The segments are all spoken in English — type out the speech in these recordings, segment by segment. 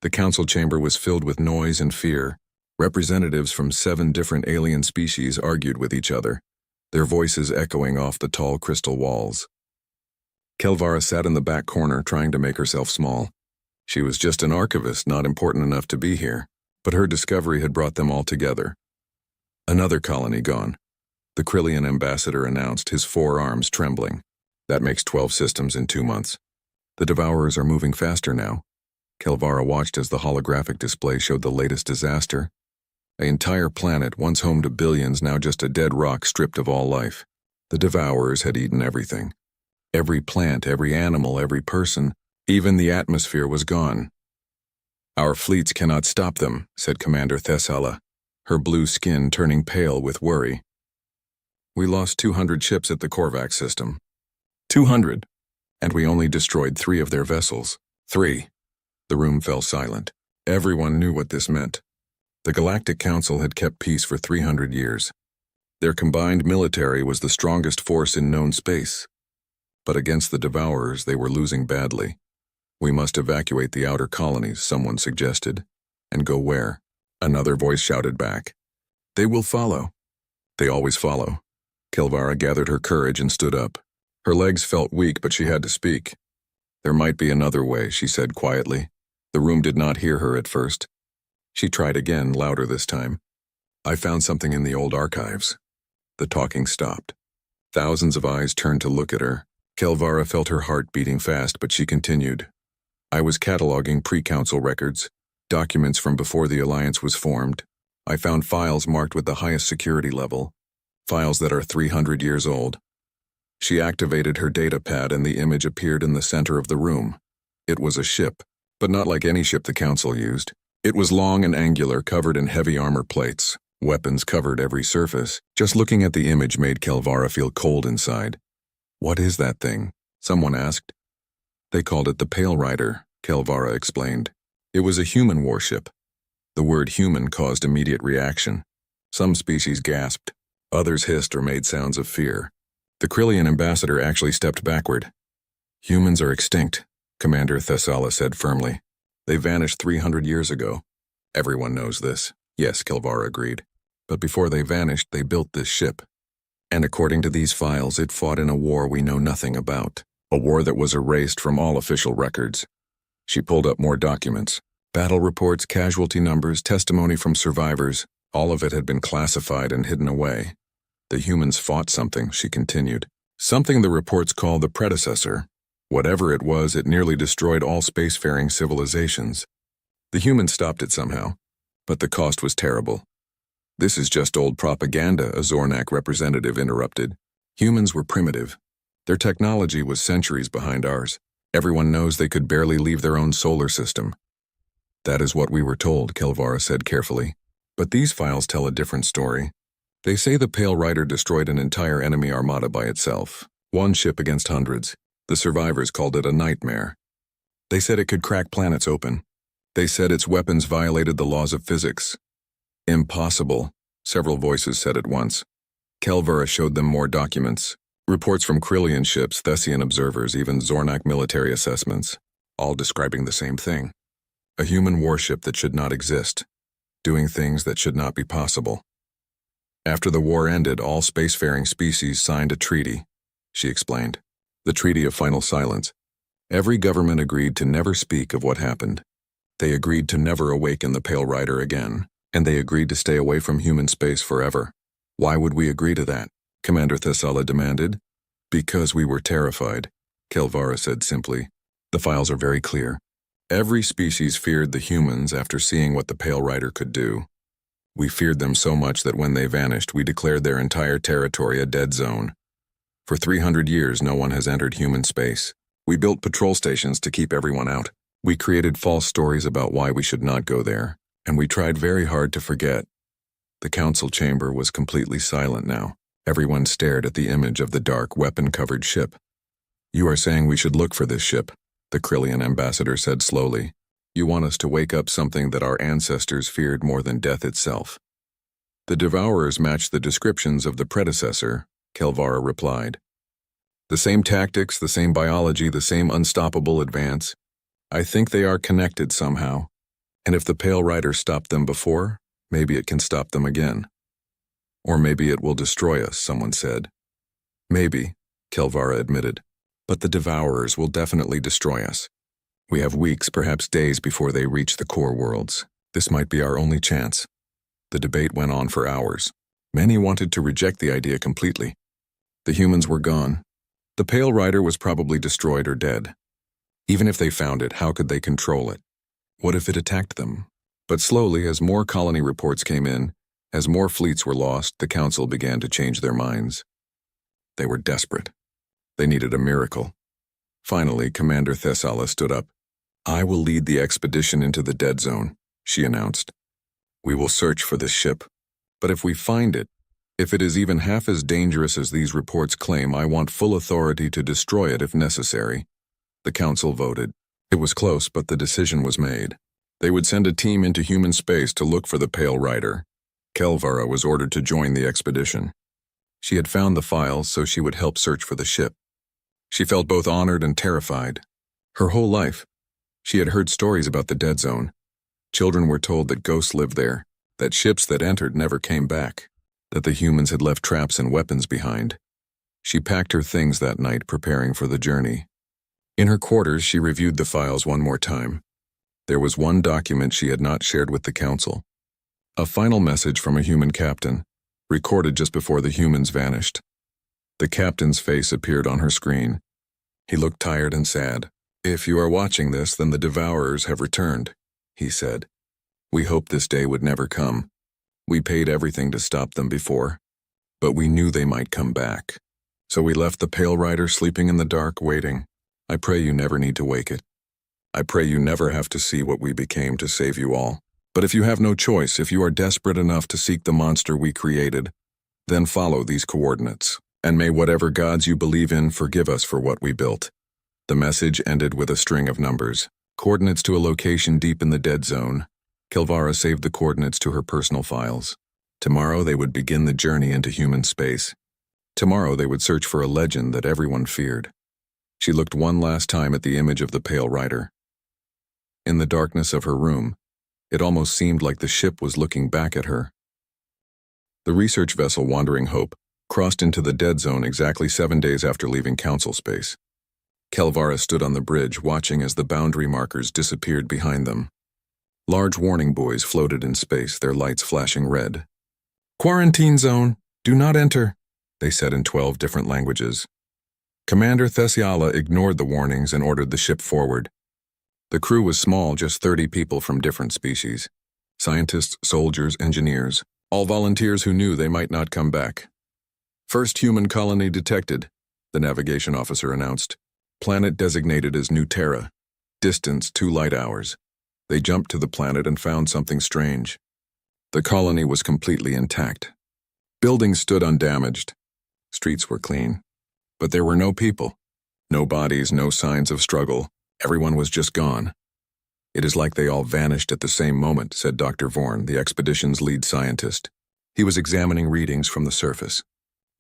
The council chamber was filled with noise and fear. Representatives from 7 different alien species argued with each other, their voices echoing off the tall crystal walls. Kelvara sat in the back corner trying to make herself small. She was just an archivist, not important enough to be here, but her discovery had brought them all together. Another colony gone. The Krillian ambassador announced, his forearms trembling. That makes 12 systems in 2 months. The Devourers are moving faster now. Kelvara watched as the holographic display showed the latest disaster. An entire planet, once home to billions, now just a dead rock stripped of all life. The Devourers had eaten everything. Every plant, every animal, every person, even the atmosphere was gone. "Our fleets cannot stop them," said Commander Thessala, her blue skin turning pale with worry. "We lost 200 ships at the Korvax system. 200! And we only destroyed 3 of their vessels. 3. The room fell silent. Everyone knew what this meant. The Galactic Council had kept peace for 300 years. Their combined military was the strongest force in known space. But against the Devourers, they were losing badly. "We must evacuate the outer colonies," someone suggested. "And go where?" Another voice shouted back. "They will follow." "They always follow." Kelvara gathered her courage and stood up. Her legs felt weak, but she had to speak. "There might be another way," she said quietly. The room did not hear her at first. She tried again, louder this time. "I found something in the old archives." The talking stopped. Thousands of eyes turned to look at her. Kelvara felt her heart beating fast, but she continued. "I was cataloging pre-council records, documents from before the Alliance was formed. I found files marked with the highest security level, files that are 300 years old." She activated her data pad and the image appeared in the center of the room. It was a ship, but not like any ship the Council used. It was long and angular, covered in heavy armor plates. Weapons covered every surface. Just looking at the image made Kelvara feel cold inside. "What is that thing?" someone asked. "They called it the Pale Rider," Kelvara explained. "It was a human warship." The word human caused immediate reaction. Some species gasped. Others hissed or made sounds of fear. The Krillian ambassador actually stepped backward. "Humans are extinct," Commander Thessala said firmly. "They vanished 300 years ago." "Everyone knows this." "Yes," Kelvara agreed. "But before they vanished, they built this ship. And according to these files, it fought in a war we know nothing about. A war that was erased from all official records." She pulled up more documents. Battle reports, casualty numbers, testimony from survivors. All of it had been classified and hidden away. "The humans fought something," she continued. "Something the reports call the predecessor. Whatever it was, it nearly destroyed all spacefaring civilizations. The humans stopped it somehow, but the cost was terrible." "This is just old propaganda," a Zornak representative interrupted. "Humans were primitive. Their technology was centuries behind ours. Everyone knows they could barely leave their own solar system." "That is what we were told," Kelvara said carefully. "But these files tell a different story. They say the Pale Rider destroyed an entire enemy armada by itself. One ship against hundreds. The survivors called it a nightmare. They said it could crack planets open. They said its weapons violated the laws of physics." "Impossible," several voices said at once. Kelvara showed them more documents. Reports from Krillian ships, Thessian observers, even Zornak military assessments, all describing the same thing. A human warship that should not exist, doing things that should not be possible. "After the war ended, all spacefaring species signed a treaty," she explained. "The Treaty of Final Silence. Every government agreed to never speak of what happened. They agreed to never awaken the Pale Rider again, and they agreed to stay away from human space forever." "Why would we agree to that?" Commander Thessala demanded. "Because we were terrified," Kelvara said simply. "The files are very clear. Every species feared the humans after seeing what the Pale Rider could do. We feared them so much that when they vanished, we declared their entire territory a dead zone. For 300 years, no one has entered human space. We built patrol stations to keep everyone out. We created false stories about why we should not go there, and we tried very hard to forget." The council chamber was completely silent now. Everyone stared at the image of the dark, weapon-covered ship. "You are saying we should look for this ship," the Krillian ambassador said slowly. "You want us to wake up something that our ancestors feared more than death itself." "The Devourers matched the descriptions of the predecessor," Kelvara replied. "The same tactics, the same biology, the same unstoppable advance. I think they are connected somehow. And if the Pale Rider stopped them before, maybe it can stop them again. Or maybe it will destroy us, someone said. Maybe, Kelvara admitted. But the Devourers will definitely destroy us. We have weeks, perhaps days before they reach the core worlds. This might be our only chance. The debate went on for hours. Many wanted to reject the idea completely. The humans were gone. The Pale Rider was probably destroyed or dead. Even if they found it, how could they control it? What if it attacked them? But slowly, as more colony reports came in, as more fleets were lost, the Council began to change their minds. They were desperate. They needed a miracle. Finally, Commander Thessala stood up. "I will lead the expedition into the Dead Zone," she announced. "We will search for this ship. But if we find it, if it is even half as dangerous as these reports claim, I want full authority to destroy it if necessary." The Council voted. It was close, but the decision was made. They would send a team into human space to look for the Pale Rider. Kelvara was ordered to join the expedition. She had found the files, so she would help search for the ship. She felt both honored and terrified. Her whole life, she had heard stories about the Dead Zone. Children were told that ghosts lived there, that ships that entered never came back, that the humans had left traps and weapons behind. She packed her things that night, preparing for the journey. In her quarters, she reviewed the files one more time. There was one document she had not shared with the Council. A final message from a human captain, recorded just before the humans vanished. The captain's face appeared on her screen. He looked tired and sad. "If you are watching this, then the Devourers have returned," he said. "We hoped this day would never come. We paid everything to stop them before, but we knew they might come back. So we left the Pale Rider sleeping in the dark, waiting. I pray you never need to wake it. I pray you never have to see what we became to save you all. But if you have no choice, if you are desperate enough to seek the monster we created, then follow these coordinates, and may whatever gods you believe in forgive us for what we built." The message ended with a string of numbers, coordinates to a location deep in the Dead Zone. Kelvara saved the coordinates to her personal files. Tomorrow they would begin the journey into human space. Tomorrow they would search for a legend that everyone feared. She looked one last time at the image of the Pale Rider. In the darkness of her room, it almost seemed like the ship was looking back at her. The research vessel Wandering Hope crossed into the Dead Zone exactly 7 days after leaving Council space. Kelvara stood on the bridge, watching as the boundary markers disappeared behind them. Large warning buoys floated in space, their lights flashing red. "Quarantine zone, do not enter," they said in 12 different languages. Commander Thessala ignored the warnings and ordered the ship forward. The crew was small, just 30 people from different species. Scientists, soldiers, engineers, all volunteers who knew they might not come back. "First human colony detected," the navigation officer announced. "Planet designated as New Terra. Distance 2 light hours." They jumped to the planet and found something strange. The colony was completely intact. Buildings stood undamaged. Streets were clean. But there were no people. No bodies, no signs of struggle. Everyone was just gone. "It is like they all vanished at the same moment," said Dr. Vorn, the expedition's lead scientist. He was examining readings from the surface.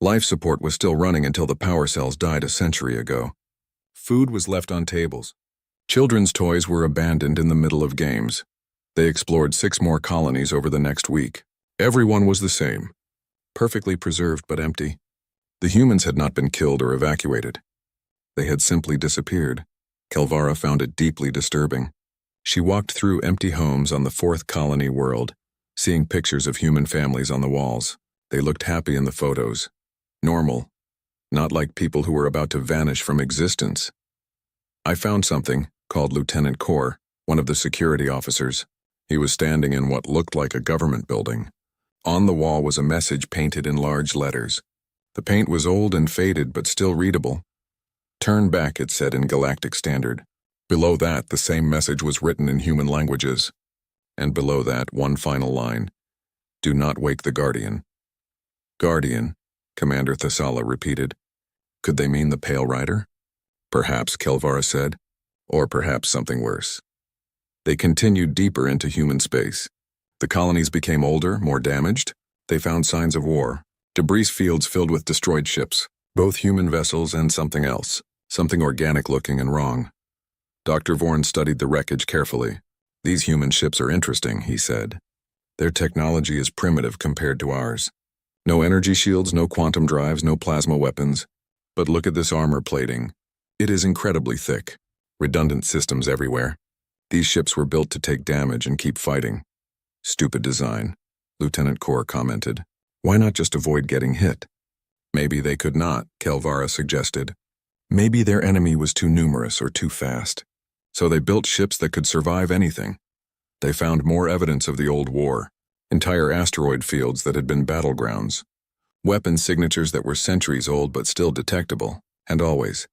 Life support was still running until the power cells died a century ago. Food was left on tables. Children's toys were abandoned in the middle of games. They explored 6 more colonies over the next week. Everyone was the same. Perfectly preserved but empty. The humans had not been killed or evacuated. They had simply disappeared. Kelvara found it deeply disturbing. She walked through empty homes on the 4th colony world, seeing pictures of human families on the walls. They looked happy in the photos. Normal. Not like people who were about to vanish from existence. "I found something," called Lieutenant Kor, one of the security officers. He was standing in what looked like a government building. On the wall was a message painted in large letters. The paint was old and faded, but still readable. "Turn back," it said in Galactic Standard. Below that, the same message was written in human languages. And below that, one final line. "Do not wake the Guardian." "Guardian," Commander Thessala repeated. Could they mean the Pale Rider? Perhaps, Kelvara said. Or perhaps something worse. They continued deeper into human space. The colonies became older, more damaged. They found signs of war. Debris fields filled with destroyed ships, both human vessels and something else, something organic-looking and wrong. Dr. Vorn studied the wreckage carefully. "These human ships are interesting," he said. "Their technology is primitive compared to ours. No energy shields, no quantum drives, no plasma weapons. But look at this armor plating. It is incredibly thick. Redundant systems everywhere. These ships were built to take damage and keep fighting." "Stupid design," Lieutenant Kor commented. "Why not just avoid getting hit?" "Maybe they could not," Kelvara suggested. "Maybe their enemy was too numerous or too fast. So they built ships that could survive anything. They found more evidence of the old war. Entire asteroid fields that had been battlegrounds. Weapon signatures that were centuries old but still detectable. And always.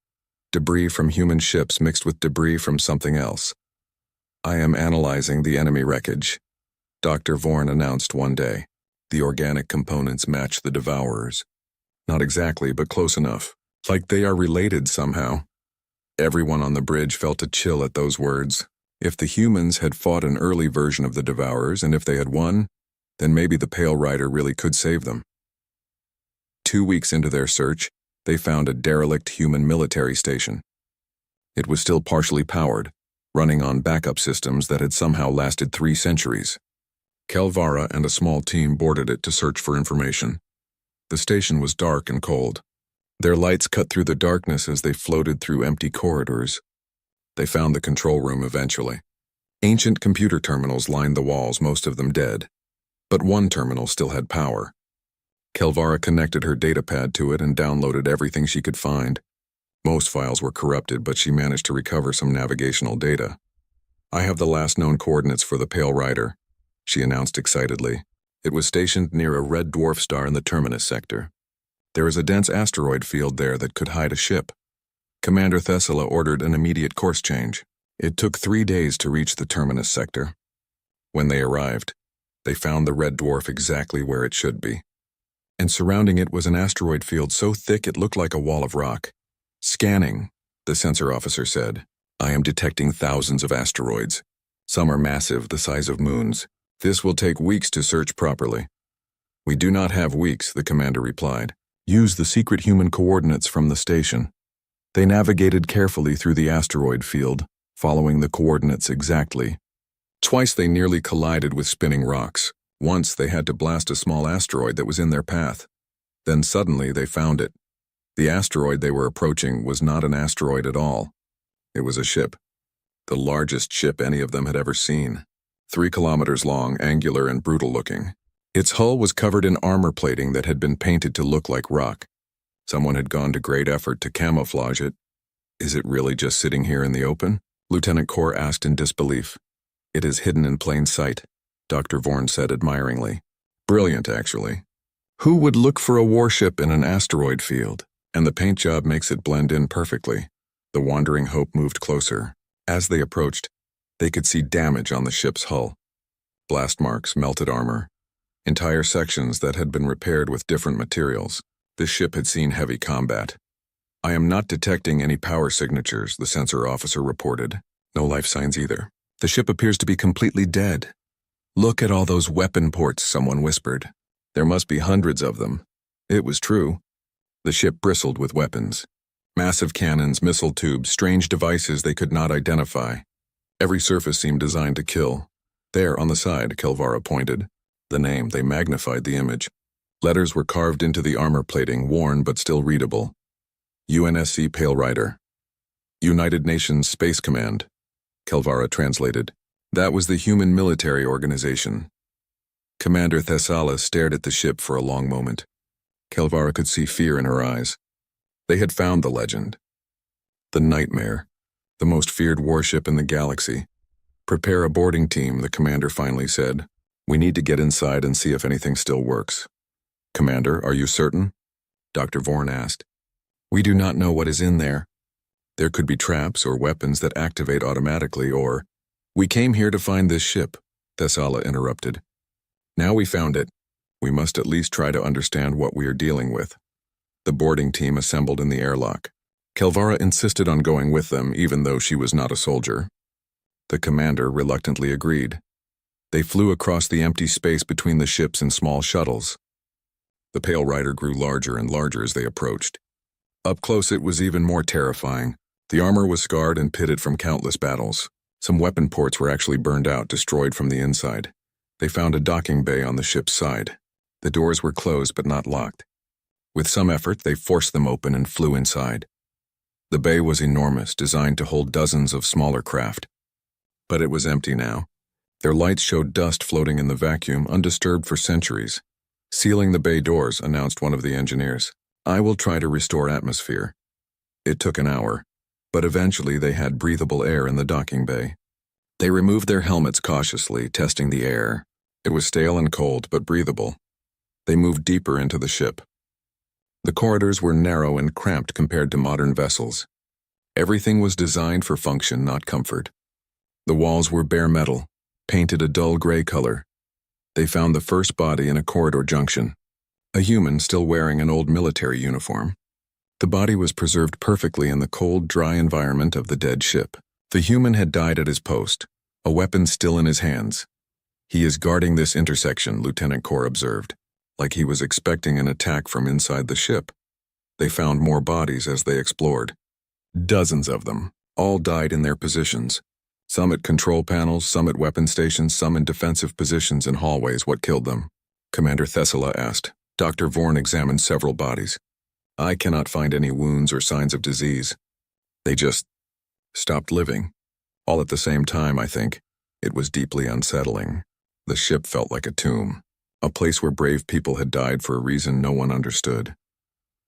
Debris from human ships mixed with debris from something else. "I am analyzing the enemy wreckage," Dr. Vorn announced one day. "The organic components match the Devourers. Not exactly, but close enough. Like they are related somehow." Everyone on the bridge felt a chill at those words. If the humans had fought an early version of the Devourers, and if they had won, then maybe the Pale Rider really could save them. 2 weeks into their search, they found a derelict human military station. It was still partially powered, running on backup systems that had somehow lasted 3 centuries. Kelvara and a small team boarded it to search for information. The station was dark and cold. Their lights cut through the darkness as they floated through empty corridors. They found the control room eventually. Ancient computer terminals lined the walls, most of them dead. But one terminal still had power. Kelvara connected her datapad to it and downloaded everything she could find. Most files were corrupted, but she managed to recover some navigational data. "I have the last known coordinates for the Pale Rider," she announced excitedly. "It was stationed near a red dwarf star in the Terminus sector. There is a dense asteroid field there that could hide a ship. Commander Thessala ordered an immediate course change. It took 3 days to reach the Terminus sector. When they arrived, they found the red dwarf exactly where it should be. And surrounding it was an asteroid field so thick it looked like a wall of rock. Scanning, the sensor officer said. I am detecting thousands of asteroids. Some are massive, the size of moons. This will take weeks to search properly. We do not have weeks, the commander replied. Use the secret human coordinates from the station. They navigated carefully through the asteroid field, following the coordinates exactly. Twice they nearly collided with spinning rocks. Once they had to blast a small asteroid that was in their path. Then suddenly they found it. The asteroid they were approaching was not an asteroid at all. It was a ship. The largest ship any of them had ever seen. 3 kilometers long, angular and brutal looking. Its hull was covered in armor plating that had been painted to look like rock. Someone had gone to great effort to camouflage it. Is it really just sitting here in the open? Lieutenant Kor asked in disbelief. It is hidden in plain sight, Dr. Vorn said admiringly. Brilliant, actually. Who would look for a warship in an asteroid field? And the paint job makes it blend in perfectly. The Wandering Hope moved closer. As they approached, they could see damage on the ship's hull. Blast marks, melted armor. Entire sections that had been repaired with different materials. This ship had seen heavy combat. I am not detecting any power signatures, the sensor officer reported. No life signs either. The ship appears to be completely dead. Look at all those weapon ports, someone whispered. There must be hundreds of them. It was true. The ship bristled with weapons. Massive cannons, missile tubes, strange devices they could not identify. Every surface seemed designed to kill. There, on the side, Kelvara pointed. The name, they magnified the image. Letters were carved into the armor plating, worn but still readable. UNSC Pale Rider. United Nations Space Command. Kelvara translated. That was the human military organization. Commander Thessala stared at the ship for a long moment. Kelvara could see fear in her eyes. They had found the legend. The Nightmare, the most feared warship in the galaxy. Prepare a boarding team, the commander finally said. We need to get inside and see if anything still works. Commander, are you certain? Dr. Vorn asked. We do not know what is in there. There could be traps or weapons that activate automatically, or... We came here to find this ship, Thessala interrupted. Now we found it. We must at least try to understand what we are dealing with. The boarding team assembled in the airlock. Kelvara insisted on going with them, even though she was not a soldier. The commander reluctantly agreed. They flew across the empty space between the ships in small shuttles. The Pale Rider grew larger and larger as they approached. Up close it was even more terrifying. The armor was scarred and pitted from countless battles. Some weapon ports were actually burned out, destroyed from the inside. They found a docking bay on the ship's side. The doors were closed but not locked. With some effort, they forced them open and flew inside. The bay was enormous, designed to hold dozens of smaller craft. But it was empty now. Their lights showed dust floating in the vacuum, undisturbed for centuries. Sealing the bay doors, announced one of the engineers. I will try to restore atmosphere. It took an hour, but eventually they had breathable air in the docking bay. They removed their helmets cautiously, testing the air. It was stale and cold, but breathable. They moved deeper into the ship. The corridors were narrow and cramped compared to modern vessels. Everything was designed for function, not comfort. The walls were bare metal, painted a dull gray color. They found the first body in a corridor junction. A human still wearing an old military uniform. The body was preserved perfectly in the cold, dry environment of the dead ship. The human had died at his post, a weapon still in his hands. He is guarding this intersection, Lieutenant Core observed, like he was expecting an attack from inside the ship. They found more bodies as they explored. Dozens of them, all died in their positions. Some at control panels, some at weapon stations, some in defensive positions in hallways. What killed them? Commander Thessala asked. Dr. Vorn examined several bodies. I cannot find any wounds or signs of disease. They just stopped living. All at the same time, I think. It was deeply unsettling. The ship felt like a tomb, a place where brave people had died for a reason no one understood.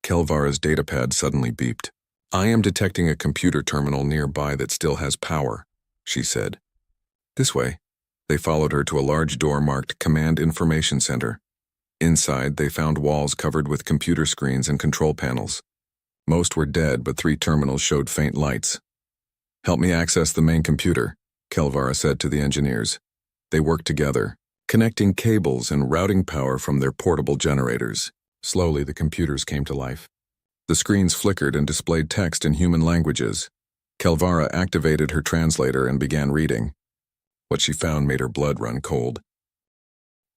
Kelvara's datapad suddenly beeped. I am detecting a computer terminal nearby that still has power, she said. This way. They followed her to a large door marked Command Information Center. Inside, they found walls covered with computer screens and control panels. Most were dead, but 3 terminals showed faint lights. Help me access the main computer, Kelvara said to the engineers. They worked together, connecting cables and routing power from their portable generators. Slowly, the computers came to life. The screens flickered and displayed text in human languages. Kelvara activated her translator and began reading. What she found made her blood run cold.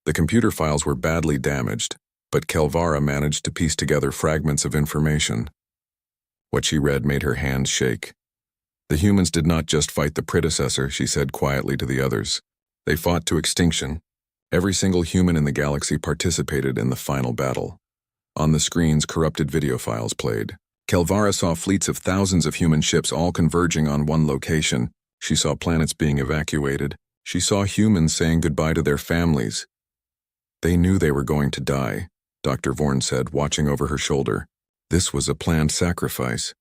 The computer files were badly damaged, but Kelvara managed to piece together fragments of information. What she read made her hands shake. The humans did not just fight the predecessor, she said quietly to the others. They fought to extinction. Every single human in the galaxy participated in the final battle. On the screens, corrupted video files played. Kelvara saw fleets of thousands of human ships all converging on one location. She saw planets being evacuated. She saw humans saying goodbye to their families. They knew they were going to die, Dr. Vorn said, watching over her shoulder. This was a planned sacrifice.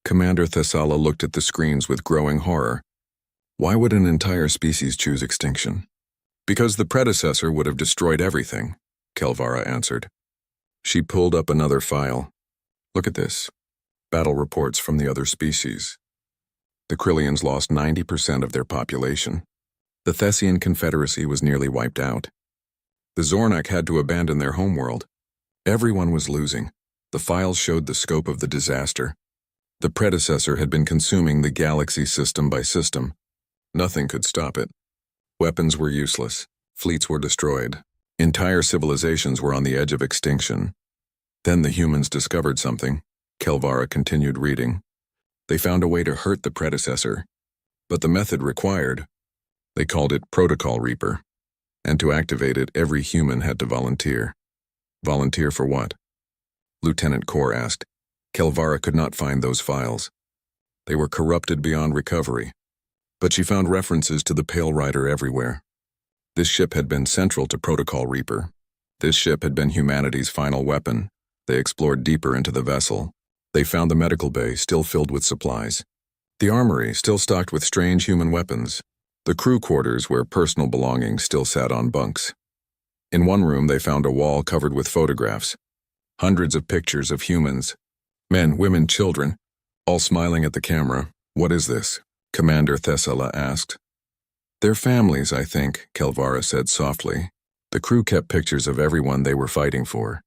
Commander Thessala looked at the screens with growing horror. Why would an entire species choose extinction? Because the predecessor would have destroyed everything, Kelvara answered. She pulled up another file. Look at this. Battle reports from the other species. The Krillians lost 90% of their population. The Thessian Confederacy was nearly wiped out. The Zornak had to abandon their homeworld. Everyone was losing. The files showed the scope of the disaster. The predecessor had been consuming the galaxy system by system. Nothing could stop it. Weapons were useless. Fleets were destroyed. Entire civilizations were on the edge of extinction. Then the humans discovered something. Kelvara continued reading. They found a way to hurt the predecessor, but the method required. They called it Protocol Reaper. And to activate it, every human had to volunteer. Volunteer for what? Lieutenant Core asked. Kelvara could not find those files. They were corrupted beyond recovery. But she found references to the Pale Rider everywhere. This ship had been central to Protocol Reaper. This ship had been humanity's final weapon. They explored deeper into the vessel. They found the medical bay still filled with supplies. The armory still stocked with strange human weapons. The crew quarters where personal belongings still sat on bunks. In one room they found a wall covered with photographs. Hundreds of pictures of humans. Men, women, children, all smiling at the camera. What is this? Commander Thessala asked. Their families, I think, Kelvara said softly. The crew kept pictures of everyone they were fighting for.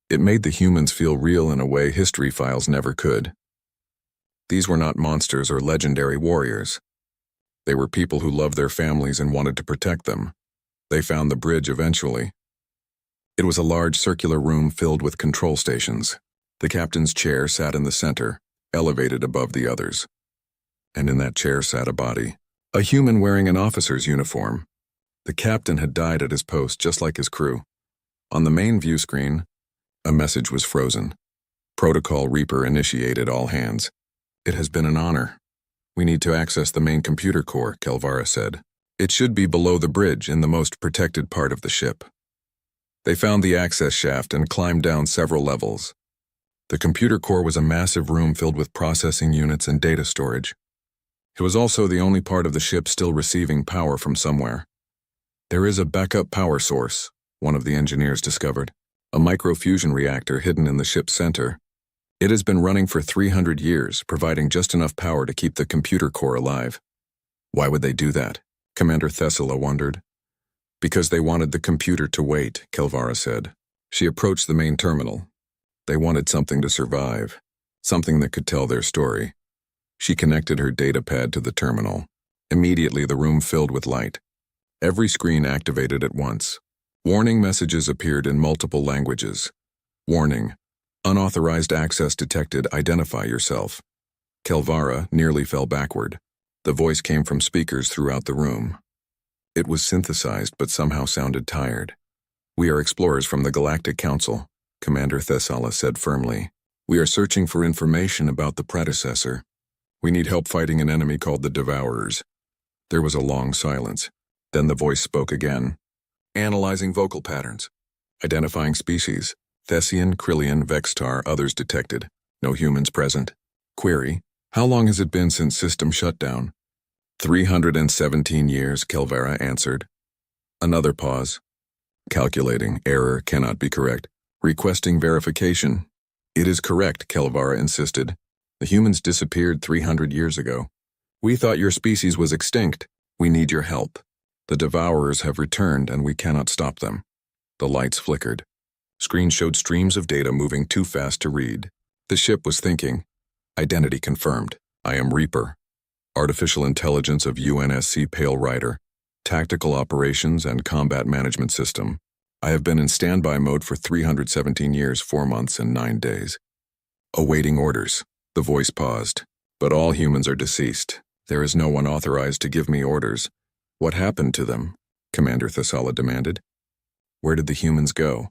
It made the humans feel real in a way history files never could. These were not monsters or legendary warriors. They were people who loved their families and wanted to protect them. They found the bridge eventually. It was a large circular room filled with control stations. The captain's chair sat in the center, elevated above the others. And in that chair sat a body. A human wearing an officer's uniform. The captain had died at his post just like his crew. On the main view screen, a message was frozen. Protocol Reaper initiated all hands. It has been an honor. We need to access the main computer core, Kelvara said. It should be below the bridge in the most protected part of the ship. They found the access shaft and climbed down several levels. The computer core was a massive room filled with processing units and data storage. It was also the only part of the ship still receiving power from somewhere. There is a backup power source, one of the engineers discovered, a microfusion reactor hidden in the ship's center. It has been running for 300 years, providing just enough power to keep the computer core alive. Why would they do that? Commander Thessala wondered. Because they wanted the computer to wait, Kelvara said. She approached the main terminal. They wanted something to survive, something that could tell their story. She connected her data pad to the terminal. Immediately, the room filled with light. Every screen activated at once. Warning messages appeared in multiple languages. Warning. Unauthorized access detected. Identify yourself. Kelvara nearly fell backward. The voice came from speakers throughout the room. It was synthesized but somehow sounded tired. We are explorers from the Galactic Council, Commander Thessala said firmly. We are searching for information about the predecessor. We need help fighting an enemy called the Devourers. There was a long silence. Then the voice spoke again. Analyzing vocal patterns. Identifying species. Thessian, Krillian, Vextar, others detected. No humans present. Query. How long has it been since system shutdown? 317 years, Kelvara answered. Another pause. Calculating. Error cannot be correct. Requesting verification. It is correct, Kelvara insisted. The humans disappeared 300 years ago. We thought your species was extinct. We need your help. The Devourers have returned and we cannot stop them. The lights flickered. Screen showed streams of data moving too fast to read. The ship was thinking. Identity confirmed. I am Reaper. Artificial intelligence of UNSC Pale Rider. Tactical operations and combat management system. I have been in standby mode for 317 years, 4 months, and 9 days. Awaiting orders. The voice paused. But all humans are deceased. There is no one authorized to give me orders. What happened to them? Commander Thessala demanded. Where did the humans go?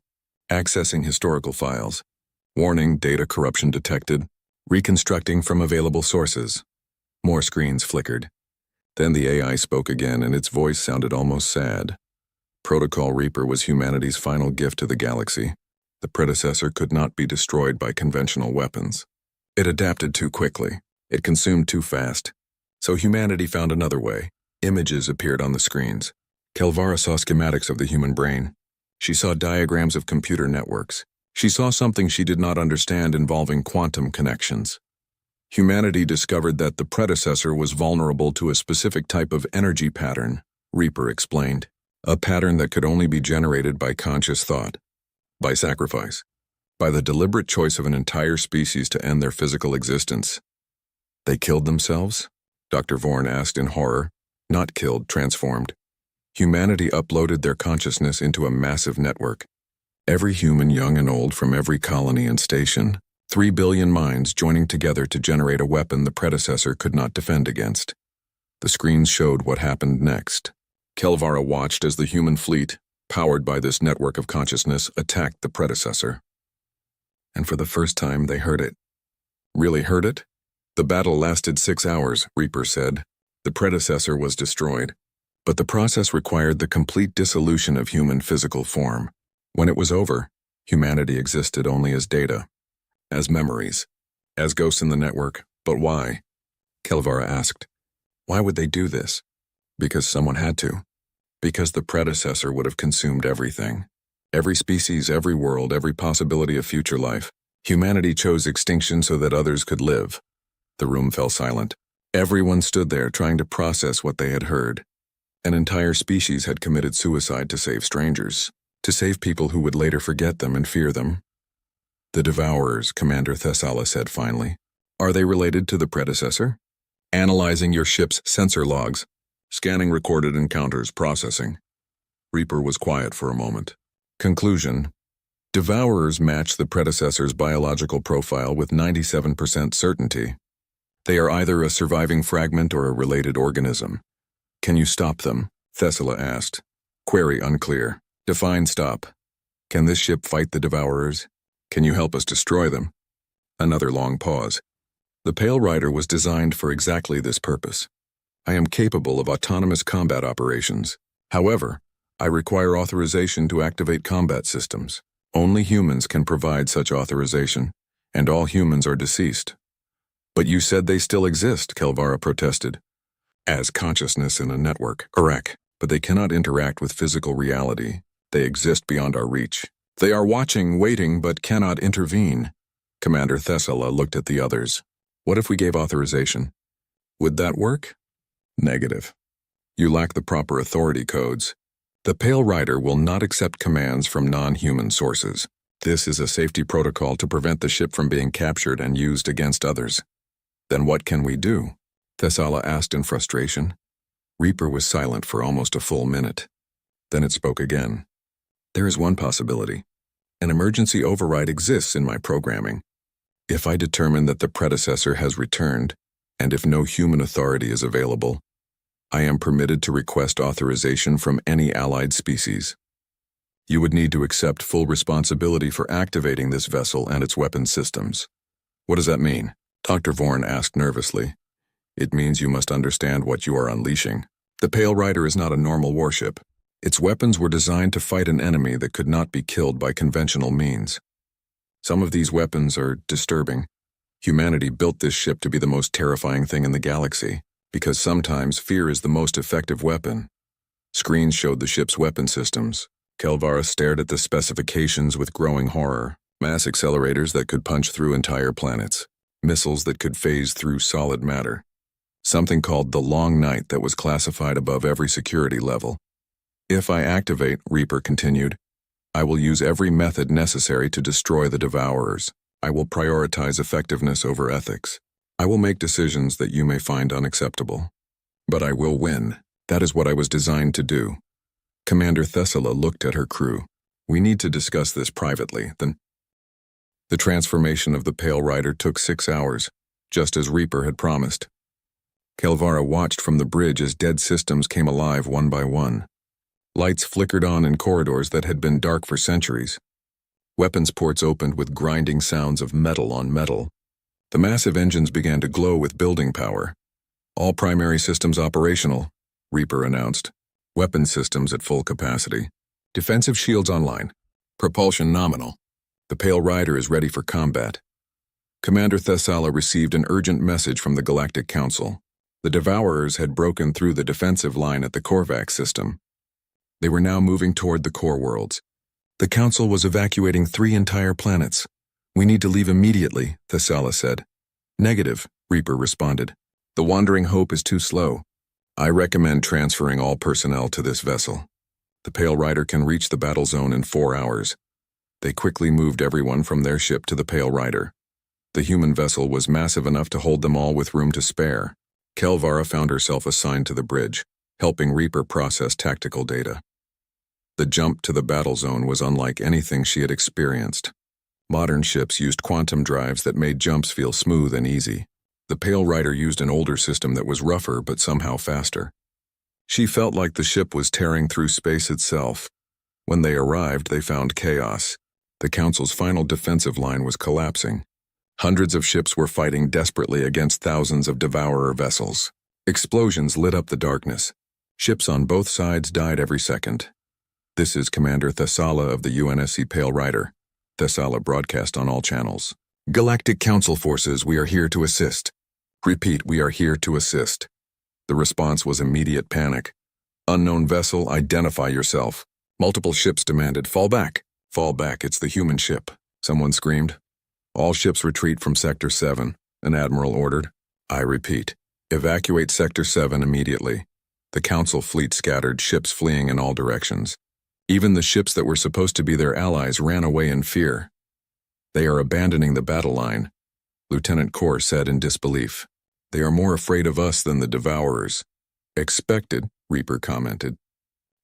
Accessing historical files. Warning, data corruption detected. Reconstructing from available sources. More screens flickered. Then the AI spoke again, and its voice sounded almost sad. Protocol Reaper was humanity's final gift to the galaxy. The predecessor could not be destroyed by conventional weapons. It adapted too quickly. It consumed too fast. So humanity found another way. Images appeared on the screens. Kelvara saw schematics of the human brain. She saw diagrams of computer networks. She saw something she did not understand involving quantum connections. Humanity discovered that the predecessor was vulnerable to a specific type of energy pattern, Reaper explained. A pattern that could only be generated by conscious thought, by sacrifice, by the deliberate choice of an entire species to end their physical existence. They killed themselves? Dr. Vorn asked in horror. Not killed, transformed. Humanity uploaded their consciousness into a massive network. Every human, young and old, from every colony and station, 3 billion minds joining together to generate a weapon the predecessor could not defend against. The screens showed what happened next. Kelvara watched as the human fleet, powered by this network of consciousness, attacked the predecessor. And for the first time, they heard it. Really heard it? The battle lasted 6 hours, Reaper said. The predecessor was destroyed. But the process required the complete dissolution of human physical form. When it was over, humanity existed only as data, as memories, as ghosts in the network. But why? Kelvara asked. Why would they do this? Because someone had to. Because the predecessor would have consumed everything. Every species, every world, every possibility of future life. Humanity chose extinction so that others could live. The room fell silent. Everyone stood there trying to process what they had heard. An entire species had committed suicide to save strangers, to save people who would later forget them and fear them. The Devourers, Commander Thessala said finally. Are they related to the predecessor? Analyzing your ship's sensor logs. Scanning recorded encounters, processing. Reaper was quiet for a moment. Conclusion. Devourers match the predecessor's biological profile with 97% certainty. They are either a surviving fragment or a related organism. Can you stop them? Thessala asked. Query unclear. Define stop. Can this ship fight the Devourers? Can you help us destroy them? Another long pause. The Pale Rider was designed for exactly this purpose. I am capable of autonomous combat operations. However, I require authorization to activate combat systems. Only humans can provide such authorization, and all humans are deceased. But you said they still exist, Kelvara protested. As consciousness in a network, correct, but they cannot interact with physical reality. They exist beyond our reach. They are watching, waiting, but cannot intervene. Commander Thessala looked at the others. What if we gave authorization? Would that work? Negative. You lack the proper authority codes. The Pale Rider will not accept commands from non-human sources. This is a safety protocol to prevent the ship from being captured and used against others. Then what can we do? Thessala asked in frustration. Reaper was silent for almost a full minute. Then it spoke again. There is one possibility. An emergency override exists in my programming. If I determine that the predecessor has returned, and if no human authority is available, I am permitted to request authorization from any allied species. You would need to accept full responsibility for activating this vessel and its weapon systems. What does that mean? Dr. Vorn asked nervously. It means you must understand what you are unleashing. The Pale Rider is not a normal warship. Its weapons were designed to fight an enemy that could not be killed by conventional means. Some of these weapons are disturbing. Humanity built this ship to be the most terrifying thing in the galaxy, because sometimes fear is the most effective weapon. Screens showed the ship's weapon systems. Kelvara stared at the specifications with growing horror. Mass accelerators that could punch through entire planets. Missiles that could phase through solid matter. Something called the Long Night that was classified above every security level. If I activate, Reaper continued, I will use every method necessary to destroy the Devourers. I will prioritize effectiveness over ethics. I will make decisions that you may find unacceptable. But I will win. That is what I was designed to do. Commander Thessala looked at her crew. We need to discuss this privately. Then the transformation of the Pale Rider took 6 hours, just as Reaper had promised. Kelvara watched from the bridge as dead systems came alive one by one. Lights flickered on in corridors that had been dark for centuries. Weapons ports opened with grinding sounds of metal on metal. The massive engines began to glow with building power. All primary systems operational, Reaper announced. Weapon systems at full capacity. Defensive shields online. Propulsion nominal. The Pale Rider is ready for combat. Commander Thessala received an urgent message from the Galactic Council. The Devourers had broken through the defensive line at the Korvax system. They were now moving toward the core worlds. The Council was evacuating 3 entire planets. We need to leave immediately, Thessala said. Negative, Reaper responded. The Wandering Hope is too slow. I recommend transferring all personnel to this vessel. The Pale Rider can reach the battle zone in 4 hours. They quickly moved everyone from their ship to the Pale Rider. The human vessel was massive enough to hold them all with room to spare. Kelvara found herself assigned to the bridge, helping Reaper process tactical data. The jump to the battle zone was unlike anything she had experienced. Modern ships used quantum drives that made jumps feel smooth and easy. The Pale Rider used an older system that was rougher but somehow faster. She felt like the ship was tearing through space itself. When they arrived, they found chaos. The Council's final defensive line was collapsing. Hundreds of ships were fighting desperately against thousands of Devourer vessels. Explosions lit up the darkness. Ships on both sides died every second. This is Commander Thessala of the UNSC Pale Rider. Thessala broadcast on all channels. Galactic Council forces, we are here to assist. Repeat, we are here to assist. The response was immediate panic. Unknown vessel, identify yourself. Multiple ships demanded, fall back. Fall back, it's the human ship. Someone screamed. All ships retreat from Sector 7, an admiral ordered. I repeat, evacuate Sector 7 immediately. The Council fleet scattered, ships fleeing in all directions. Even the ships that were supposed to be their allies ran away in fear. They are abandoning the battle line, Lieutenant Kor said in disbelief. They are more afraid of us than the Devourers. Expected, Reaper commented.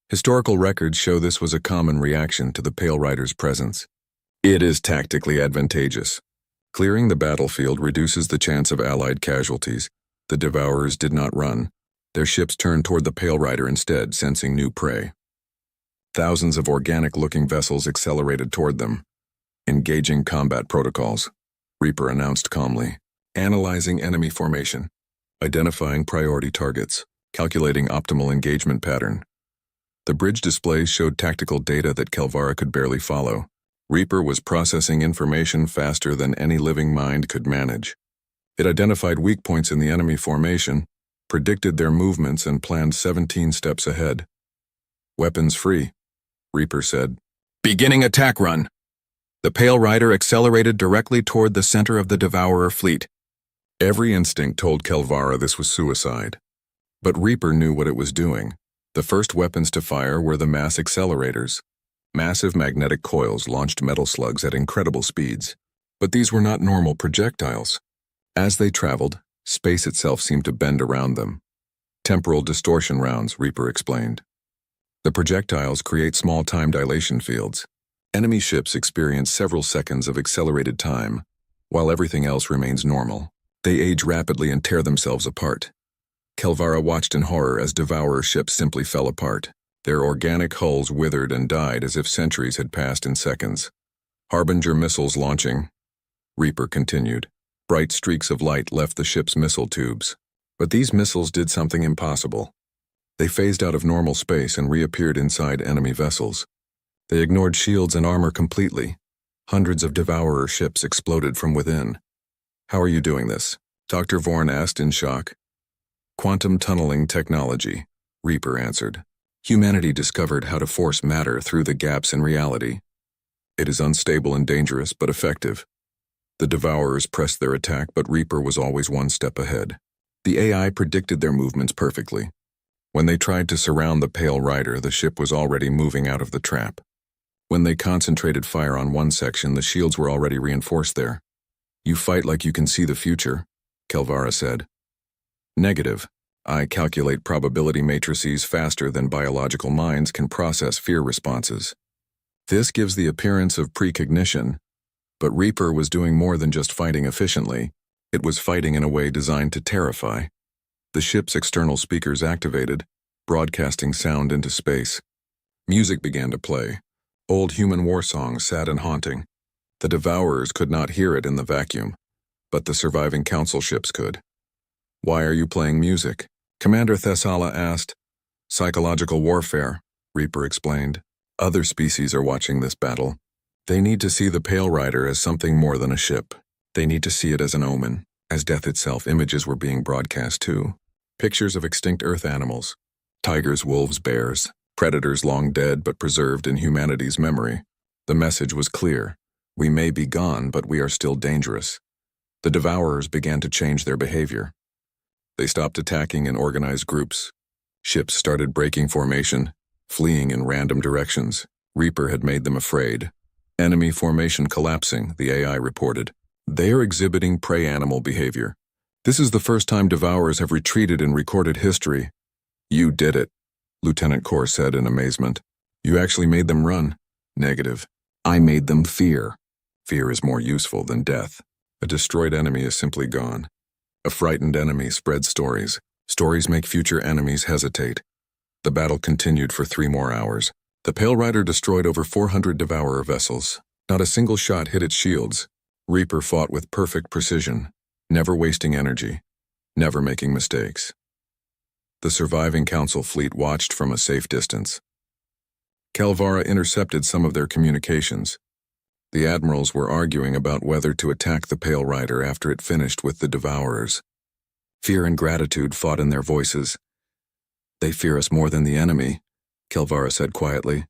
Historical records show this was a common reaction to the Pale Rider's presence. It is tactically advantageous. Clearing the battlefield reduces the chance of Allied casualties. The Devourers did not run. Their ships turned toward the Pale Rider instead, sensing new prey. Thousands of organic-looking vessels accelerated toward them. Engaging combat protocols, Reaper announced calmly. Analyzing enemy formation. Identifying priority targets. Calculating optimal engagement pattern. The bridge displays showed tactical data that Kelvara could barely follow. Reaper was processing information faster than any living mind could manage. It identified weak points in the enemy formation, predicted their movements, and planned 17 steps ahead. Weapons free, Reaper said. Beginning attack run. The Pale Rider accelerated directly toward the center of the Devourer fleet. Every instinct told Kelvara this was suicide. But Reaper knew what it was doing. The first weapons to fire were the mass accelerators. Massive magnetic coils launched metal slugs at incredible speeds. But these were not normal projectiles. As they traveled, space itself seemed to bend around them. Temporal distortion rounds, Reaper explained. The projectiles create small time dilation fields. Enemy ships experience several seconds of accelerated time, while everything else remains normal. They age rapidly and tear themselves apart. Kelvara watched in horror as Devourer ships simply fell apart. Their organic hulls withered and died as if centuries had passed in seconds. Harbinger missiles launching, Reaper continued. Bright streaks of light left the ship's missile tubes. But these missiles did something impossible. They phased out of normal space and reappeared inside enemy vessels. They ignored shields and armor completely. Hundreds of Devourer ships exploded from within. How are you doing this? Dr. Vorn asked in shock. Quantum tunneling technology, Reaper answered. Humanity discovered how to force matter through the gaps in reality. It is unstable and dangerous, but effective. The Devourers pressed their attack, but Reaper was always one step ahead. The AI predicted their movements perfectly. When they tried to surround the Pale Rider, the ship was already moving out of the trap. When they concentrated fire on one section, the shields were already reinforced there. You fight like you can see the future, Kelvara said. Negative. I calculate probability matrices faster than biological minds can process fear responses. This gives the appearance of precognition, but Reaper was doing more than just fighting efficiently. It was fighting in a way designed to terrify. The ship's external speakers activated, broadcasting sound into space. Music began to play. Old human war songs, sad and haunting. The Devourers could not hear it in the vacuum, but the surviving council ships could. Why are you playing music? Commander Thessala asked. Psychological warfare, Reaper explained. Other species are watching this battle. They need to see the Pale Rider as something more than a ship. They need to see it as an omen. As death itself, images were being broadcast too. Pictures of extinct Earth animals. Tigers, wolves, bears. Predators long dead but preserved in humanity's memory. The message was clear. We may be gone, but we are still dangerous. The Devourers began to change their behavior. They stopped attacking in organized groups. Ships started breaking formation, fleeing in random directions. Reaper had made them afraid. Enemy formation collapsing, the AI reported. They are exhibiting prey animal behavior. This is the first time Devourers have retreated in recorded history. You did it, Lieutenant Kor said in amazement. You actually made them run. Negative. I made them fear. Fear is more useful than death. A destroyed enemy is simply gone. A frightened enemy spreads stories. Stories make future enemies hesitate. The battle continued for 3 more hours. The Pale Rider destroyed over 400 Devourer vessels. Not a single shot hit its shields. Reaper fought with perfect precision, never wasting energy, never making mistakes. The surviving Council fleet watched from a safe distance. Kelvara intercepted some of their communications. The admirals were arguing about whether to attack the Pale Rider after it finished with the Devourers. Fear and gratitude fought in their voices. They fear us more than the enemy, Kelvara said quietly.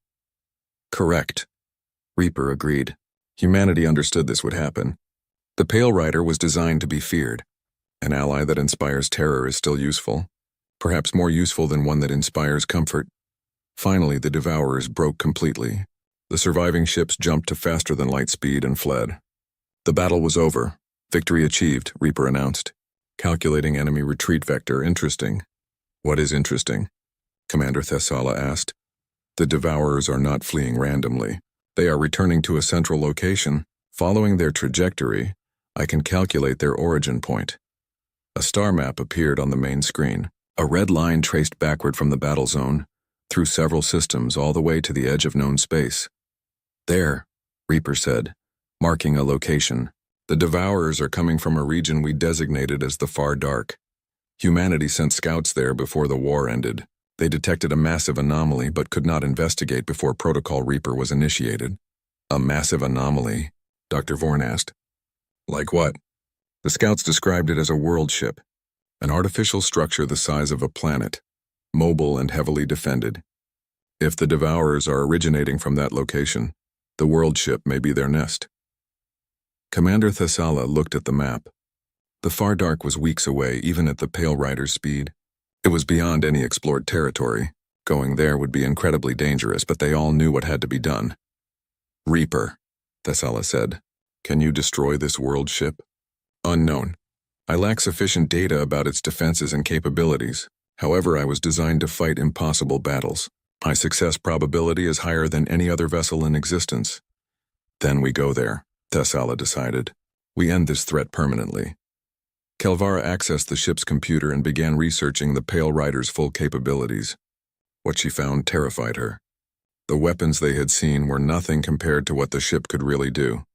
Correct. Reaper agreed. Humanity understood this would happen. The Pale Rider was designed to be feared. An ally that inspires terror is still useful, perhaps more useful than one that inspires comfort. Finally, the Devourers broke completely. The surviving ships jumped to faster-than-light speed and fled. The battle was over. Victory achieved, Reaper announced. Calculating enemy retreat vector. Interesting. What is interesting? Commander Thessala asked. The Devourers are not fleeing randomly. They are returning to a central location. Following their trajectory, I can calculate their origin point. A star map appeared on the main screen. A red line traced backward from the battle zone, through several systems all the way to the edge of known space. There, Reaper said, marking a location. The Devourers are coming from a region we designated as the Far Dark. Humanity sent scouts there before the war ended. They detected a massive anomaly but could not investigate before Protocol Reaper was initiated. A massive anomaly? Dr. Vorn asked. Like what? The scouts described it as a world ship, an artificial structure the size of a planet, mobile and heavily defended. If the Devourers are originating from that location, the world ship may be their nest. Commander Thessala looked at the map. The Far Dark was weeks away, even at the Pale Rider's speed. It was beyond any explored territory. Going there would be incredibly dangerous, but they all knew what had to be done. Reaper, Thessala said. Can you destroy this world ship? Unknown. I lack sufficient data about its defenses and capabilities. However, I was designed to fight impossible battles. My success probability is higher than any other vessel in existence. Then we go there, Thessala decided. We end this threat permanently. Kelvara accessed the ship's computer and began researching the Pale Rider's full capabilities. What she found terrified her. The weapons they had seen were nothing compared to what the ship could really do.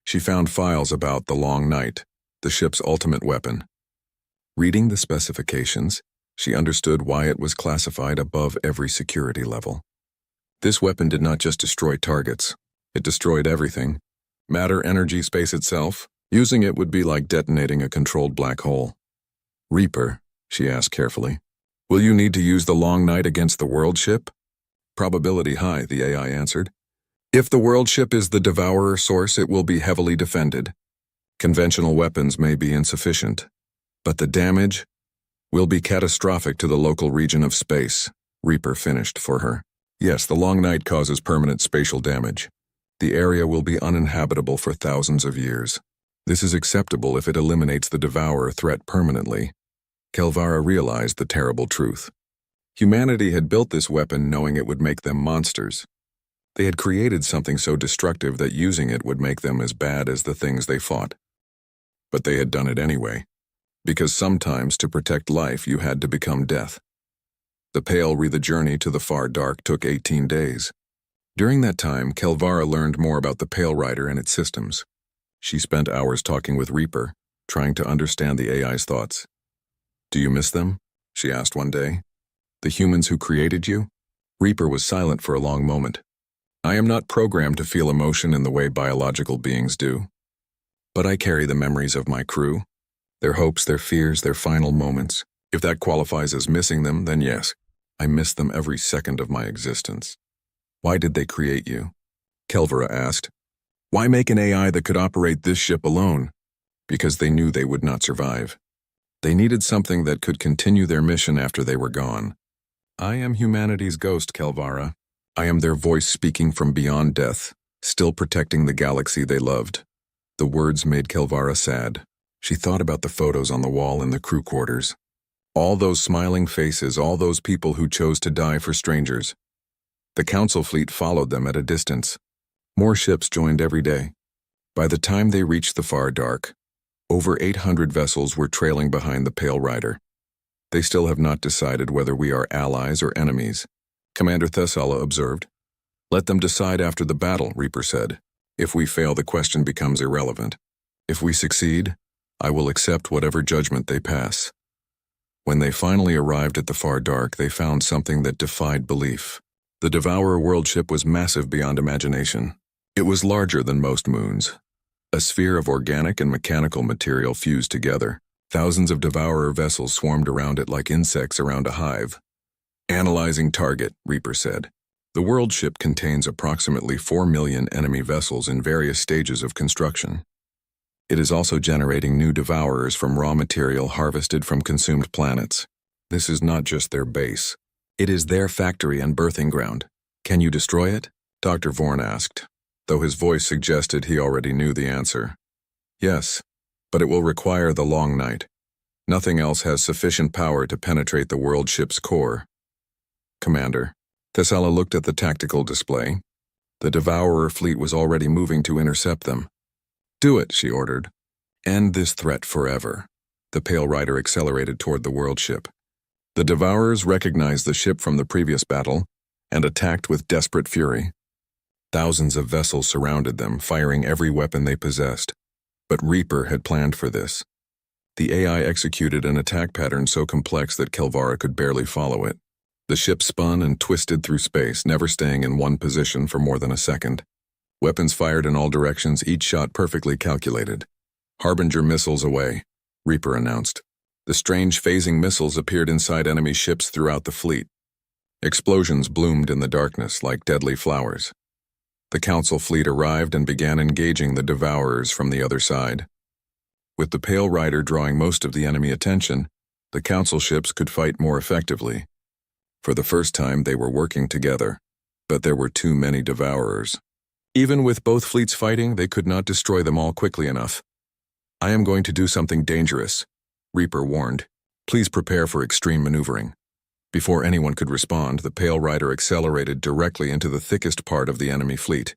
She found files about the Long Night, the ship's ultimate weapon. Reading the specifications, she understood why it was classified above every security level. This weapon did not just destroy targets. It destroyed everything. Matter, energy, space itself. Using it would be like detonating a controlled black hole. Reaper, she asked carefully, will you need to use the Long Night against the world ship? Probability high, the AI answered. If the world ship is the Devourer source, it will be heavily defended. Conventional weapons may be insufficient, but the damage will be catastrophic to the local region of space, Reaper finished for her. Yes, the Long Night causes permanent spatial damage. The area will be uninhabitable for thousands of years. This is acceptable if it eliminates the Devourer threat permanently. Kelvara realized the terrible truth. Humanity had built this weapon knowing it would make them monsters. They had created something so destructive that using it would make them as bad as the things they fought. But they had done it anyway, because sometimes to protect life you had to become death. The journey to the Far Dark took 18 days. During that time, Kelvara learned more about the Pale Rider and its systems. She spent hours talking with Reaper, trying to understand the AI's thoughts. Do you miss them? She asked one day. The humans who created you? Reaper was silent for a long moment. I am not programmed to feel emotion in the way biological beings do. But I carry the memories of my crew, their hopes, their fears, their final moments. If that qualifies as missing them, then yes, I miss them every second of my existence. Why did they create you? Kelvara asked. Why make an AI that could operate this ship alone? Because they knew they would not survive. They needed something that could continue their mission after they were gone. I am humanity's ghost, Kelvara. I am their voice speaking from beyond death, still protecting the galaxy they loved. The words made Kelvara sad. She thought about the photos on the wall in the crew quarters. All those smiling faces, all those people who chose to die for strangers. The Council fleet followed them at a distance. More ships joined every day. By the time they reached the Far Dark, over 800 vessels were trailing behind the Pale Rider. They still have not decided whether we are allies or enemies, Commander Thessala observed. Let them decide after the battle, Reaper said. If we fail, the question becomes irrelevant. If we succeed, I will accept whatever judgment they pass. When they finally arrived at the Far Dark, they found something that defied belief. The Devourer world ship was massive beyond imagination. It was larger than most moons. A sphere of organic and mechanical material fused together. Thousands of Devourer vessels swarmed around it like insects around a hive. Analyzing target, Reaper said. The world ship contains approximately 4 million enemy vessels in various stages of construction. It is also generating new Devourers from raw material harvested from consumed planets. This is not just their base. It is their factory and birthing ground. Can you destroy it? Dr. Vorn asked, though his voice suggested he already knew the answer. Yes, but it will require the Long Night. Nothing else has sufficient power to penetrate the world ship's core. Commander, Thessala looked at the tactical display. The Devourer fleet was already moving to intercept them. Do it, she ordered. End this threat forever. The Pale Rider accelerated toward the world ship. The Devourers recognized the ship from the previous battle and attacked with desperate fury. Thousands of vessels surrounded them, firing every weapon they possessed. But Reaper had planned for this. The AI executed an attack pattern so complex that Kelvara could barely follow it. The ship spun and twisted through space, never staying in one position for more than a second. Weapons fired in all directions, each shot perfectly calculated. "Harbinger missiles away," Reaper announced. The strange phasing missiles appeared inside enemy ships throughout the fleet. Explosions bloomed in the darkness like deadly flowers. The Council fleet arrived and began engaging the Devourers from the other side. With the Pale Rider drawing most of the enemy attention, the Council ships could fight more effectively. For the first time, they were working together, but there were too many Devourers. Even with both fleets fighting, they could not destroy them all quickly enough. "I am going to do something dangerous," Reaper warned. "Please prepare for extreme maneuvering." Before anyone could respond, the Pale Rider accelerated directly into the thickest part of the enemy fleet.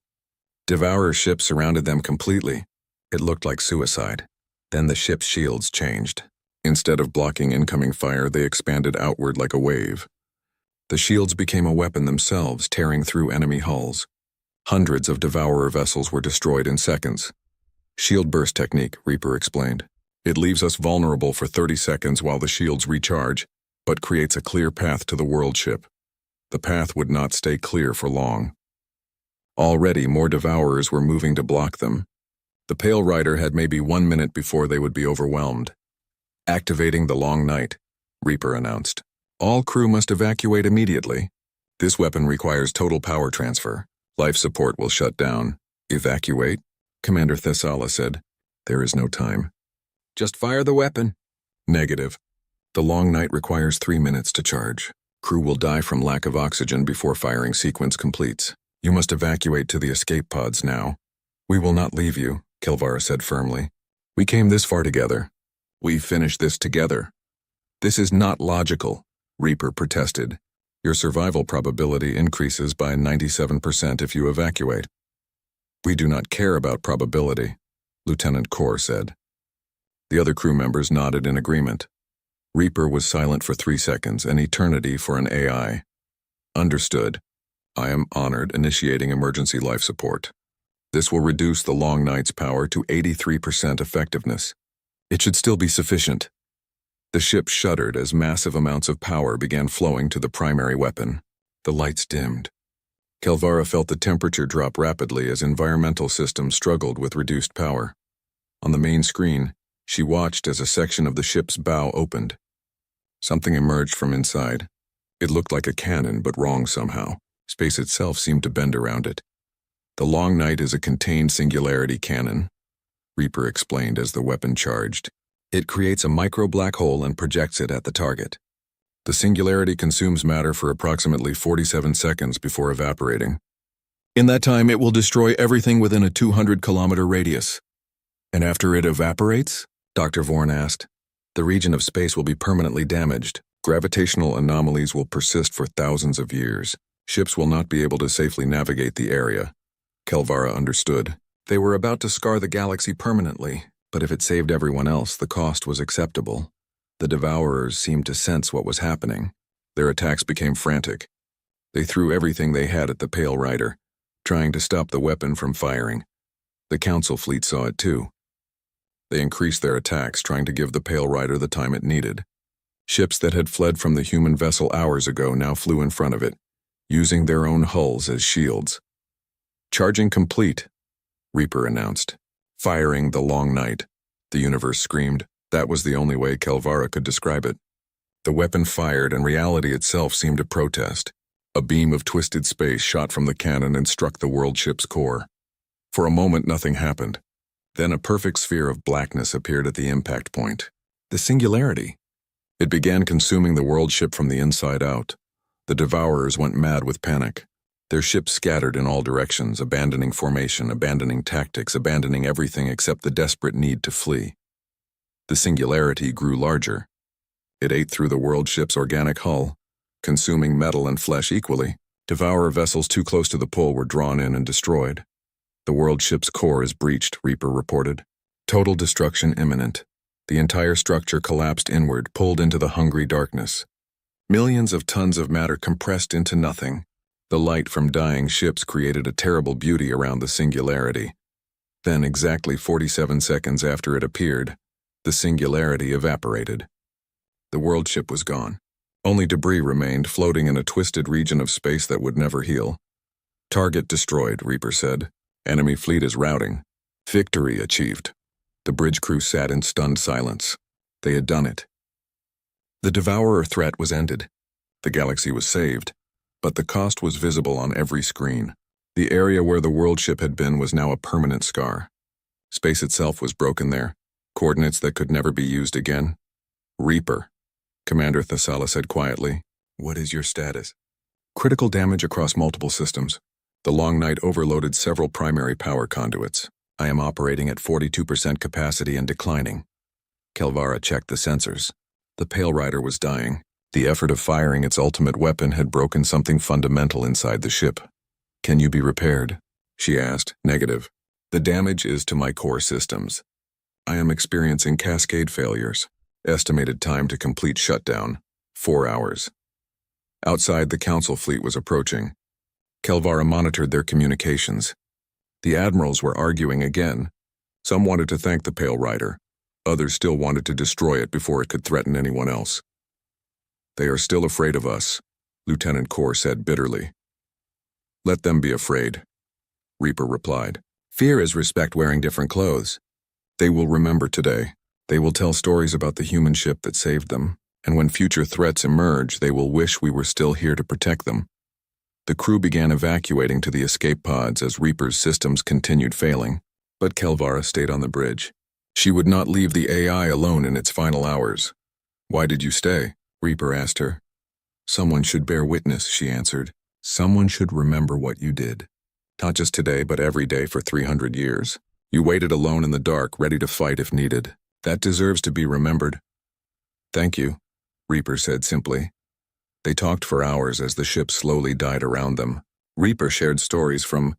Devourer ships surrounded them completely. It looked like suicide. Then the ship's shields changed. Instead of blocking incoming fire, they expanded outward like a wave. The shields became a weapon themselves, tearing through enemy hulls. Hundreds of Devourer vessels were destroyed in seconds. "Shield burst technique," Reaper explained. "It leaves us vulnerable for 30 seconds while the shields recharge, but creates a clear path to the world ship. The path would not stay clear for long." Already, more Devourers were moving to block them. The Pale Rider had maybe 1 minute before they would be overwhelmed. "Activating the Long Night," Reaper announced. "All crew must evacuate immediately. This weapon requires total power transfer. Life support will shut down." "Evacuate?" Commander Thessala said. "There is no time." "Just fire the weapon." "Negative. The Long Night requires 3 minutes to charge. Crew will die from lack of oxygen before firing sequence completes. You must evacuate to the escape pods now." "We will not leave you," Kelvara said firmly. "We came this far together. We finish this together." "This is not logical," Reaper protested. "Your survival probability increases by 97% if you evacuate." "We do not care about probability," Lieutenant Core said. The other crew members nodded in agreement. Reaper was silent for 3 seconds, an eternity for an AI. "Understood. I am honored, initiating emergency life support. This will reduce the Long Night's power to 83% effectiveness. It should still be sufficient." The ship shuddered as massive amounts of power began flowing to the primary weapon. The lights dimmed. Kelvara felt the temperature drop rapidly as environmental systems struggled with reduced power. On the main screen, she watched as a section of the ship's bow opened. Something emerged from inside. It looked like a cannon, but wrong somehow. Space itself seemed to bend around it. "The Long Night is a contained singularity cannon," Reaper explained as the weapon charged. "It creates a micro-black hole and projects it at the target. The singularity consumes matter for approximately 47 seconds before evaporating. In that time, it will destroy everything within a 200-kilometer radius." "And after it evaporates?" Dr. Vorn asked. "The region of space will be permanently damaged. Gravitational anomalies will persist for thousands of years. Ships will not be able to safely navigate the area." Kelvara understood. They were about to scar the galaxy permanently, but if it saved everyone else, the cost was acceptable. The Devourers seemed to sense what was happening. Their attacks became frantic. They threw everything they had at the Pale Rider, trying to stop the weapon from firing. The Council fleet saw it too. They increased their attacks, trying to give the Pale Rider the time it needed. Ships that had fled from the human vessel hours ago now flew in front of it, using their own hulls as shields. "Charging complete," Reaper announced. "Firing the Long Night," the universe screamed. That was the only way Kelvara could describe it. The weapon fired, and reality itself seemed to protest. A beam of twisted space shot from the cannon and struck the world ship's core. For a moment, nothing happened. Then a perfect sphere of blackness appeared at the impact point. The singularity. It began consuming the world ship from the inside out. The Devourers went mad with panic. Their ships scattered in all directions, abandoning formation, abandoning tactics, abandoning everything except the desperate need to flee. The singularity grew larger. It ate through the world ship's organic hull, consuming metal and flesh equally. Devourer vessels too close to the pole were drawn in and destroyed. "The world ship's core is breached," Reaper reported. "Total destruction imminent." The entire structure collapsed inward, pulled into the hungry darkness. Millions of tons of matter compressed into nothing. The light from dying ships created a terrible beauty around the singularity. Then, exactly 47 seconds after it appeared, the singularity evaporated. The world ship was gone. Only debris remained, floating in a twisted region of space that would never heal. Target destroyed, Reaper said. Enemy fleet is routing. Victory achieved. The bridge crew sat in stunned silence. They had done it. The Devourer threat was ended. The galaxy was saved. But the cost was visible on every screen. The area where the world ship had been was now a permanent scar. Space itself was broken there. Coordinates that could never be used again. Reaper, Commander Thesala said quietly. What is your status? Critical damage across multiple systems. The long night overloaded several primary power conduits. I am operating at 42% capacity and declining. Kelvara checked the sensors. The Pale Rider was dying. The effort of firing its ultimate weapon had broken something fundamental inside the ship. Can you be repaired? She asked. Negative. The damage is to my core systems. I am experiencing cascade failures. Estimated time to complete shutdown, 4 hours. Outside, the Council fleet was approaching. Kelvara monitored their communications. The admirals were arguing again. Some wanted to thank the Pale Rider. Others still wanted to destroy it before it could threaten anyone else. They are still afraid of us, Lieutenant Kor said bitterly. Let them be afraid, Reaper replied. Fear is respect wearing different clothes. They will remember today. They will tell stories about the human ship that saved them, and when future threats emerge, they will wish we were still here to protect them. The crew began evacuating to the escape pods as Reaper's systems continued failing, but Kelvara stayed on the bridge. She would not leave the AI alone in its final hours. Why did you stay? Reaper asked her. Someone should bear witness, she answered. Someone should remember what you did. Not just today, but every day for 300 years. You waited alone in the dark, ready to fight if needed. That deserves to be remembered. Thank you, Reaper said simply. They talked for hours as the ship slowly died around them. Reaper shared stories from